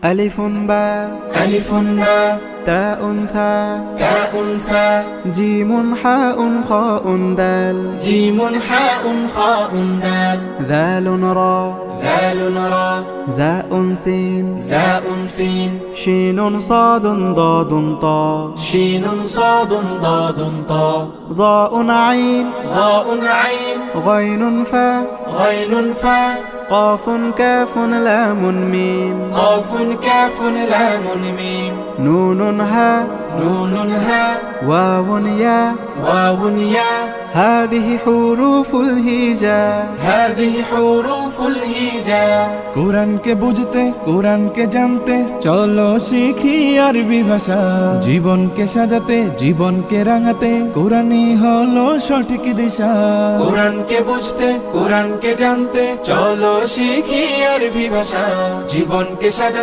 ألف باء ألف باء تاء ثاء تاء ثاء جيم حاء خاء دال جيم حاء خاء دال ذال را ذال را زاء سين زاء سين شين صاد ضاد طاء شين صاد ضاد طاء ضاء عين ضاء عين غين فاء غين فاء قاف كاف لام ميم قاف كاف لام ميم نون هاء نون هاء واو ياء واو ياء هذه حروف الهجاء هذه حروف الهجاء কোরআনকে বুঝতে কোরআনকে জানতে চলো শিখি আরবি ভাষা জীবনকে সাজাতে জীবনকে রাঙাতে কোরআনই হলো সঠিক দিশা কোরআনকে বুঝতে কোরআনকে জানতে চলো শিখি আরবি ভাষা জীবনকে সাজাতে